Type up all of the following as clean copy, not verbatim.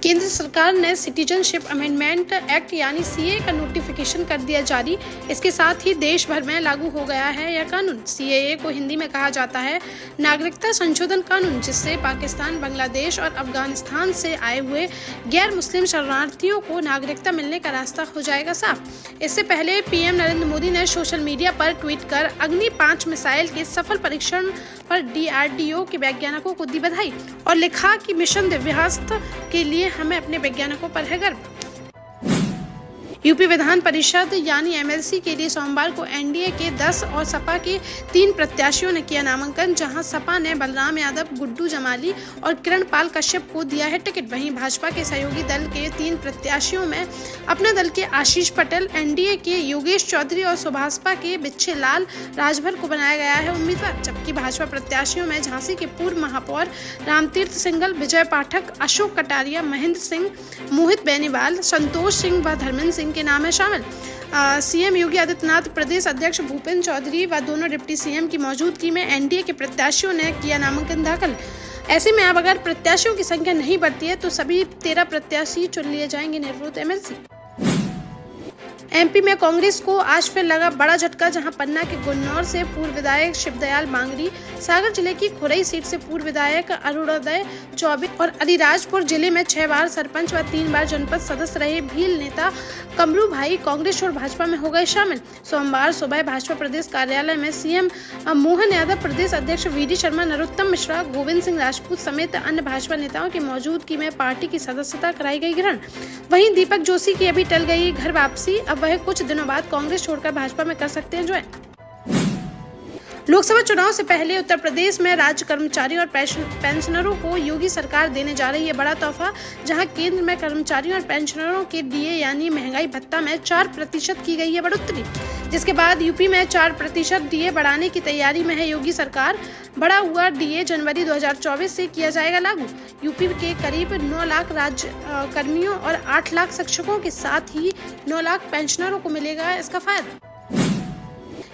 केंद्र सरकार ने सिटीजनशिप अमेंडमेंट एक्ट यानी सीए का नोटिफिकेशन कर दिया जारी। इसके साथ ही देश भर में लागू हो गया है यह कानून। सीएए को हिंदी में कहा जाता है नागरिकता संशोधन कानून, जिससे पाकिस्तान, बांग्लादेश और अफगानिस्तान से आए हुए गैर मुस्लिम शरणार्थियों को नागरिकता मिलने का रास्ता हो जाएगा साफ। इससे पहले पीएम नरेंद्र मोदी ने सोशल मीडिया पर ट्वीट कर अग्नि 5 मिसाइल के सफल परीक्षण पर डीआरडीओ के वैज्ञानिकों को दी बधाई और लिखा कि मिशन दिव्यास्त्र के लिए हमें अपने वैज्ञानिकों पर है गर्व। यूपी विधान परिषद यानी एमएलसी के लिए सोमवार को एनडीए के 10 और सपा के 3 प्रत्याशियों ने किया नामांकन, जहां सपा ने बलराम यादव, गुड्डू जमाली और किरण पाल कश्यप को दिया है टिकट। वहीं भाजपा के सहयोगी दल के 3 प्रत्याशियों में अपने दल के आशीष पटेल, एनडीए के योगेश चौधरी और सुभाषपा के बिच्छे लाल राजभर को बनाया गया है उम्मीदवार। जबकि भाजपा प्रत्याशियों में झांसी के पूर्व महापौर रामतीर्थ सिंघल, विजय पाठक, अशोक कटारिया, महेंद्र सिंह, मोहित बेनीवाल, संतोष सिंह व धर्मेंद्र सिंह के नाम है शामिल। सीएम योगी आदित्यनाथ, प्रदेश अध्यक्ष भूपेंद्र चौधरी व दोनों डिप्टी सीएम की मौजूदगी में एनडीए के प्रत्याशियों ने किया नामांकन दाखिल। ऐसे में अब अगर प्रत्याशियों की संख्या नहीं बढ़ती है तो सभी 13 प्रत्याशी चुन लिए जाएंगे निर्विरोध एमएलसी। एमपी में कांग्रेस को आज फिर लगा बड़ा झटका, जहां पन्ना के गुन्नौर से पूर्व विधायक शिवदयाल मांगरी, सागर जिले की खुरई सीट से पूर्व विधायक अरुणोदय चौबे और अलीराजपुर जिले में 6 बार सरपंच व 3 बार जनपद सदस्य रहे भील नेता कमरू भाई कांग्रेस और भाजपा में हो गए शामिल। सोमवार सुबह भाजपा प्रदेश कार्यालय में सीएम मोहन यादव, प्रदेश अध्यक्ष वीडी शर्मा, नरोत्तम मिश्रा, गोविंद सिंह राजपूत समेत अन्य भाजपा नेताओं की मौजूदगी में पार्टी की सदस्यता कराई गई ग्रहण। वहीं दीपक जोशी की अभी टल गई घर वापसी, अब वह कुछ दिनों बाद कांग्रेस छोड़कर भाजपा में कर सकते हैं ज्वाइन। लोकसभा चुनाव से पहले उत्तर प्रदेश में राज्य कर्मचारियों और पेंशनरों को योगी सरकार देने जा रही है बड़ा तोहफा, जहां केंद्र में कर्मचारियों और पेंशनरों के डीए यानी महंगाई भत्ता में 4% की गई है बढ़ोतरी, जिसके बाद यूपी में 4% डीए बढ़ाने की तैयारी में है योगी सरकार। बढ़ा हुआ डीए जनवरी 2024 से किया जाएगा लागू। यूपी के करीब 9 लाख राज्य कर्मियों और 8 लाख शिक्षकों के साथ ही 9 लाख पेंशनरों को मिलेगा इसका फायदा।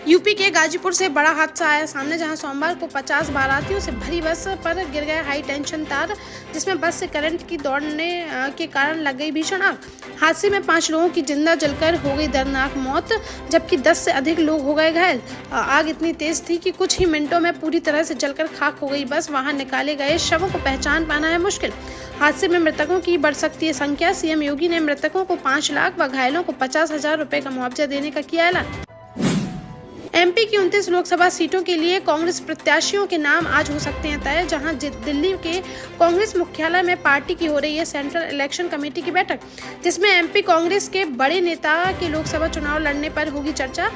यूपी के गाजीपुर से बड़ा हादसा आया सामने, जहां सोमवार को 50 बारातियों से भरी बस पर गिर गया हाई टेंशन तार, जिसमें बस से करंट की दौड़ने के कारण लग गई भीषण आग। हादसे में 5 लोगों की जिंदा जलकर हो गई दर्दनाक मौत, जबकि 10 से अधिक लोग हो गए घायल। आग इतनी तेज थी कि कुछ ही मिनटों में पूरी तरह से जलकर खाक हो गई बस। वहां निकाले गए शवों को पहचान पाना है मुश्किल। हादसे में मृतकों की बढ़ सकती है संख्या। सीएम योगी ने मृतकों को 5 लाख व घायलों को 50,000 रुपए का मुआवजा देने का किया ऐलान। एमपी की 29 लोकसभा सीटों के लिए कांग्रेस प्रत्याशियों के नाम आज हो सकते हैं तय, जहां दिल्ली के कांग्रेस मुख्यालय में पार्टी की हो रही है सेंट्रल इलेक्शन कमेटी की बैठक, जिसमें एमपी कांग्रेस के बड़े नेता के लोकसभा चुनाव लड़ने पर होगी चर्चा।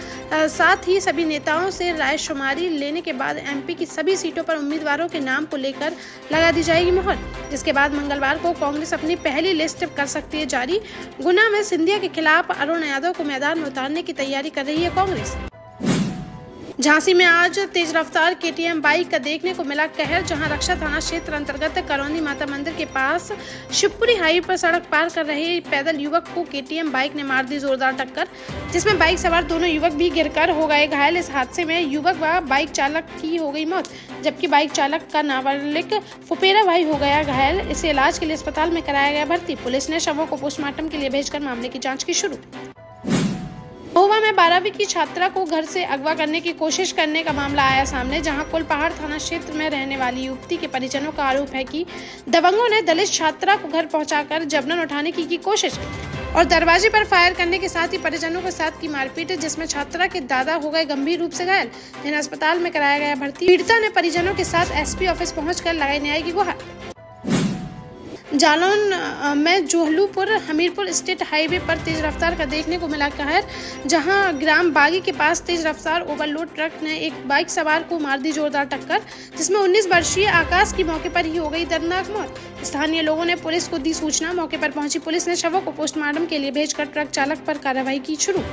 साथ ही सभी नेताओं से रायशुमारी लेने के बाद एमपी की सभी सीटों पर उम्मीदवारों के नाम को लेकर लगा दी जाएगी मुहर, जिसके बाद मंगलवार को कांग्रेस अपनी पहली लिस्ट कर सकती है जारी। गुना में सिंधिया के खिलाफ अरुण यादव को मैदान में उतारने की तैयारी कर रही है कांग्रेस। झांसी में आज तेज रफ्तार केटीएम बाइक का देखने को मिला कहर, जहां रक्षा थाना क्षेत्र अंतर्गत करौंदी माता मंदिर के पास शिवपुरी हाईवे पर सड़क पार कर रहे पैदल युवक को केटीएम बाइक ने मार दी जोरदार टक्कर, जिसमें बाइक सवार दोनों युवक भी गिरकर हो गए घायल। इस हादसे में युवक व बाइक चालक की हो गई मौत, जबकि बाइक चालक का नाबालिग फुपेरा भाई हो गया घायल। इसे इलाज के लिए अस्पताल में कराया गया भर्ती। पुलिस ने शवों को पोस्टमार्टम के लिए भेजकर मामले की जाँच की शुरू। महुआ में 12वीं की छात्रा को घर से अगवा करने की कोशिश करने का मामला आया सामने, जहां कुलपहाड़ थाना क्षेत्र में रहने वाली युवती के परिजनों का आरोप है कि दबंगों ने दलित छात्रा को घर पहुंचाकर जबरन उठाने की कोशिश और दरवाजे पर फायर करने के साथ ही परिजनों के साथ की मारपीट, जिसमें छात्रा के दादा हो गए गंभीर रूप से घायल, जिन्हें अस्पताल में कराया गया भर्ती। पीड़िता ने परिजनों के साथ एसपी ऑफिस पहुंचकर लगाई न्याय की गुहार। जालौन में जोहलूपुर हमीरपुर स्टेट हाईवे पर तेज रफ्तार का देखने को मिला कहर, जहां ग्राम बागी के पास तेज रफ्तार ओवरलोड ट्रक ने एक बाइक सवार को मार दी जोरदार टक्कर, जिसमें 19 वर्षीय आकाश की मौके पर ही हो गई दर्दनाक मौत। स्थानीय लोगों ने पुलिस को दी सूचना। मौके पर पहुंची पुलिस ने शवों को पोस्टमार्टम के लिए भेजकर ट्रक चालक पर कार्रवाई की शुरू।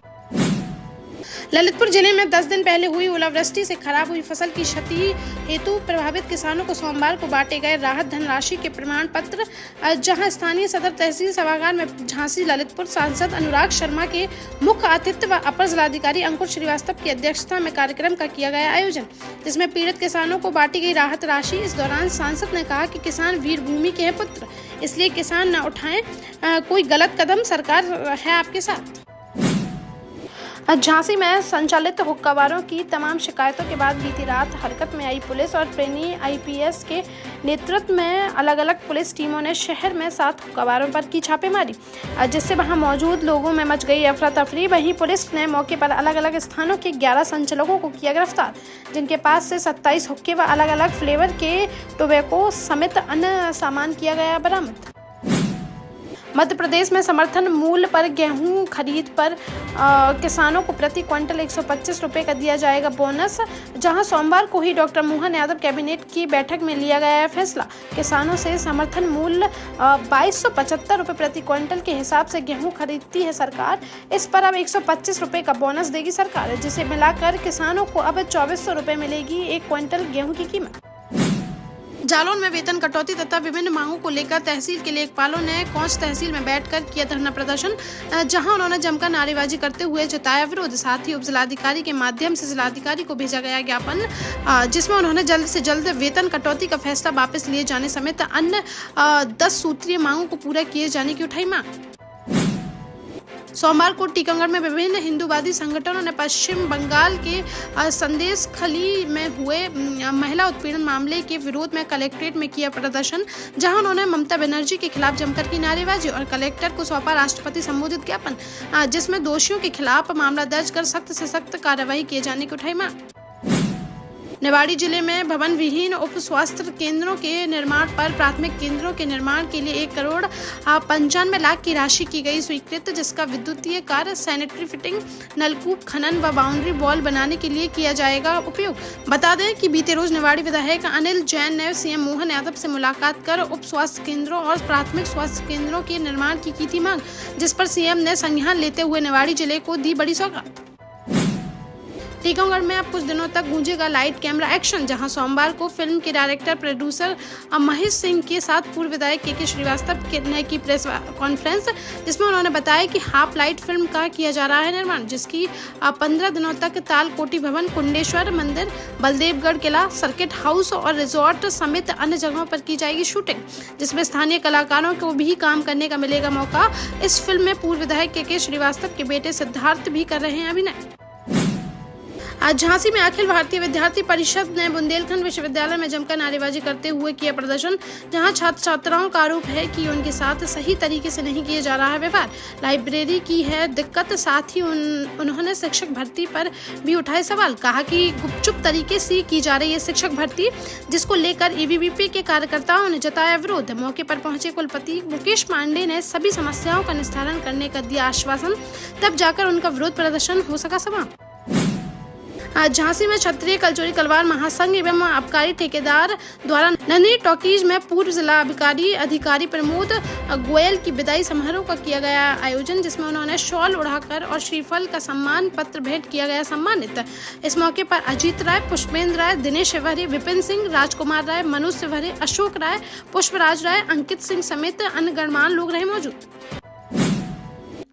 ललितपुर जिले में 10 दिन पहले हुई ओलावृष्टि से खराब हुई फसल की क्षति हेतु प्रभावित किसानों को सोमवार को बांटे गए राहत धनराशि के प्रमाण पत्र, जहां स्थानीय सदर तहसील सभागार में झांसी ललितपुर सांसद अनुराग शर्मा के मुख्य आतिथ्य व अपर जिलाधिकारी अंकुर श्रीवास्तव की अध्यक्षता में कार्यक्रम का किया गया आयोजन, जिसमें पीड़ित किसानों को बांटी गई राहत राशि। इस दौरान सांसद ने कहा कि किसान वीर भूमि के हैं पुत्र, इसलिए किसान न उठाएं कोई गलत कदम, सरकार है आपके साथ। झांसी में संचालित हुक्काबारों की तमाम शिकायतों के बाद बीती रात हरकत में आई पुलिस और ट्रेनी आईपीएस के नेतृत्व में अलग अलग पुलिस टीमों ने शहर में 7 हुक्काबारों पर की छापेमारी, जिससे वहां मौजूद लोगों में मच गई अफरा तफरी। वहीं पुलिस ने मौके पर अलग अलग स्थानों के 11 संचालकों को किया गिरफ्तार, जिनके पास से 27 हुक्के व अलग अलग फ्लेवर के टोबैको समेत अन्य सामान किया गया बरामद। मध्य प्रदेश में समर्थन मूल्य पर गेहूं खरीद पर किसानों को प्रति क्विंटल 125 रुपये का दिया जाएगा बोनस, जहां सोमवार को ही डॉक्टर मोहन यादव कैबिनेट की बैठक में लिया गया है फैसला। किसानों से समर्थन मूल्य 2275 रुपये प्रति क्विंटल के हिसाब से गेहूं खरीदती है सरकार। इस पर अब 125 रुपये का बोनस देगी सरकार, जिसे मिलाकर किसानों को अब 2400 रुपये मिलेगी 1 क्विंटल गेहूं की कीमत। जालौन में वेतन कटौती तथा विभिन्न मांगों को लेकर तहसील के लेखपालों ने कोंच तहसील में बैठकर किया धरना प्रदर्शन, जहां उन्होंने जमकर नारेबाजी करते हुए जताया विरोध। साथ ही उप जिलाधिकारी के माध्यम से जिलाधिकारी को भेजा गया ज्ञापन, जिसमें उन्होंने जल्द से जल्द वेतन कटौती का फैसला वापस लिए जाने समेत अन्य 10 सूत्रीय मांगों को पूरा किए जाने की उठाई मांग। सोमवार को टीकमगढ़ में विभिन्न हिंदूवादी संगठनों ने पश्चिम बंगाल के संदेशखली में हुए महिला उत्पीड़न मामले के विरोध में कलेक्ट्रेट में किया प्रदर्शन, जहां उन्होंने ममता बनर्जी के खिलाफ जमकर की नारेबाजी और कलेक्टर को सौंपा राष्ट्रपति संबोधित ज्ञापन, जिसमें दोषियों के खिलाफ मामला दर्ज कर सख्त से सख्त कार्रवाई किए जाने की उठाई मांग। निवाड़ी जिले में भवन विहीन उप स्वास्थ्य केंद्रों के निर्माण पर प्राथमिक केंद्रों के निर्माण के लिए 1 करोड़ 95 लाख की राशि की गई स्वीकृत, जिसका विद्युतीय कार्य, सैनिटरी फिटिंग, नलकूप खनन व बाउंड्री वॉल बनाने के लिए किया जाएगा उपयोग। बता दें कि बीते रोज निवाड़ी विधायक अनिल जैन ने सीएम मोहन यादव से मुलाकात कर उप स्वास्थ्य केंद्रों और प्राथमिक स्वास्थ्य केंद्रों के निर्माण की थी मांग, जिस पर सीएम ने संज्ञान लेते हुए निवाड़ी जिले को दी बड़ी सौगात। टीकमगढ़ में अब कुछ दिनों तक गूंजेगा लाइट कैमरा एक्शन, जहां सोमवार को फिल्म के डायरेक्टर प्रोड्यूसर महेश सिंह के साथ पूर्व विधायक के श्रीवास्तव ने की प्रेस कॉन्फ्रेंस, जिसमें उन्होंने बताया कि हाफ लाइट फिल्म का किया जा रहा है निर्माण, जिसकी 15 दिनों तक तालकोटी भवन, कुंडेश्वर मंदिर, बलदेवगढ़ किला, सर्किट हाउस और रिजॉर्ट समेत अन्य जगहों पर की जाएगी शूटिंग, जिसमें स्थानीय कलाकारों को भी काम करने का मिलेगा मौका। इस फिल्म में पूर्व विधायक के श्रीवास्तव के बेटे सिद्धार्थ भी कर रहे हैं अभिनय। आज झांसी में अखिल भारतीय विद्यार्थी परिषद ने बुंदेलखंड विश्वविद्यालय में जमकर नारेबाजी करते हुए किया प्रदर्शन, जहां छात्र छात्राओं का आरोप है कि उनके साथ सही तरीके से नहीं किया जा रहा है व्यवहार, लाइब्रेरी की है दिक्कत। साथ ही उन्होंने शिक्षक भर्ती पर भी उठाए सवाल, कहा कि गुपचुप तरीके से की जा रही है शिक्षक भर्ती, जिसको लेकर एबीवीपी के कार्यकर्ताओं ने जताया विरोध। मौके पर पहुंचे कुलपति मुकेश पांडे ने सभी समस्याओं का निस्तारण करने का दिया आश्वासन, तब जाकर उनका विरोध प्रदर्शन हो सका समाप्त। आज झांसी में क्षत्रिय कलचोरी कलवार महासंघ एवं आबकारी ठेकेदार द्वारा नन्ही टॉकीज में पूर्व जिला अधिकारी प्रमोद गोयल की विदाई समारोह का किया गया आयोजन, जिसमें उन्होंने शॉल उड़ाकर और श्रीफल का सम्मान पत्र भेंट किया गया सम्मानित। इस मौके पर अजीत राय, पुष्पेंद्र राय, दिनेश शिवहरे, विपिन सिंह, राजकुमार राय, मनोज शिवहरे, अशोक राय, पुष्पराज राय, अंकित सिंह समेत अन्य गणमान्य लोग रहे मौजूद।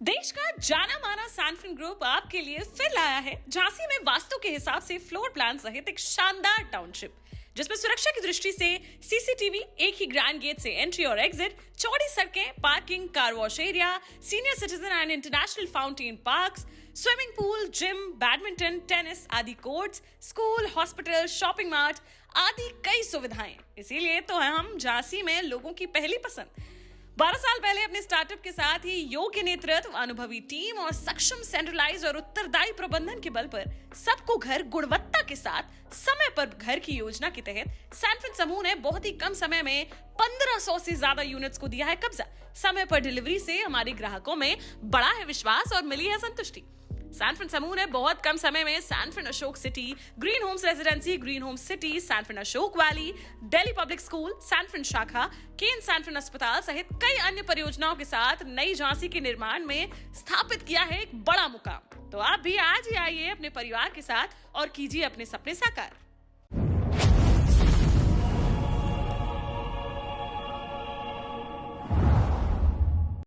देश का जाना माना सैनफिन ग्रुप आपके लिए फिर लाया है झांसी में वास्तु के हिसाब से फ्लोर प्लान सहित एक शानदार टाउनशिप, जिसमें सुरक्षा की दृष्टि से सीसीटीवी, एक ही ग्रैंड गेट से एंट्री और एग्जिट, चौड़ी सड़कें, parking, car wash area, senior citizen and international fountain parks, swimming pool, gym, badminton, tennis आदि courts, school, hospital, shopping mart आदि कई सुविधाएं। इसीलिए तो हम झांसी में लोगों की पहली पसंद। 12 साल पहले अपने स्टार्टअप के साथ ही योग्य नेतृत्व, अनुभवी टीम और सक्षम सेंट्रलाइज और उत्तरदायी प्रबंधन के बल पर सबको घर गुणवत्ता के साथ समय पर घर की योजना के तहत सैनफिन समूह ने बहुत ही कम समय में 1500 से ज्यादा यूनिट्स को दिया है कब्जा। समय पर डिलीवरी से हमारे ग्राहकों में बड़ा है विश्वास और मिली है संतुष्टि। सैनफिन समूह ने बहुत कम समय में Sanfin Ashok city, green homes residency, green homes city, Sanfin Ashok valley, Delhi public school, Sanfin शाखा, केन सैनफिन अस्पताल सहित कई अन्य परियोजनाओं के साथ नई झांसी के निर्माण में स्थापित किया है एक बड़ा मुकाम। तो आप भी आज ही आइए अपने परिवार के साथ और कीजिए अपने सपने साकार।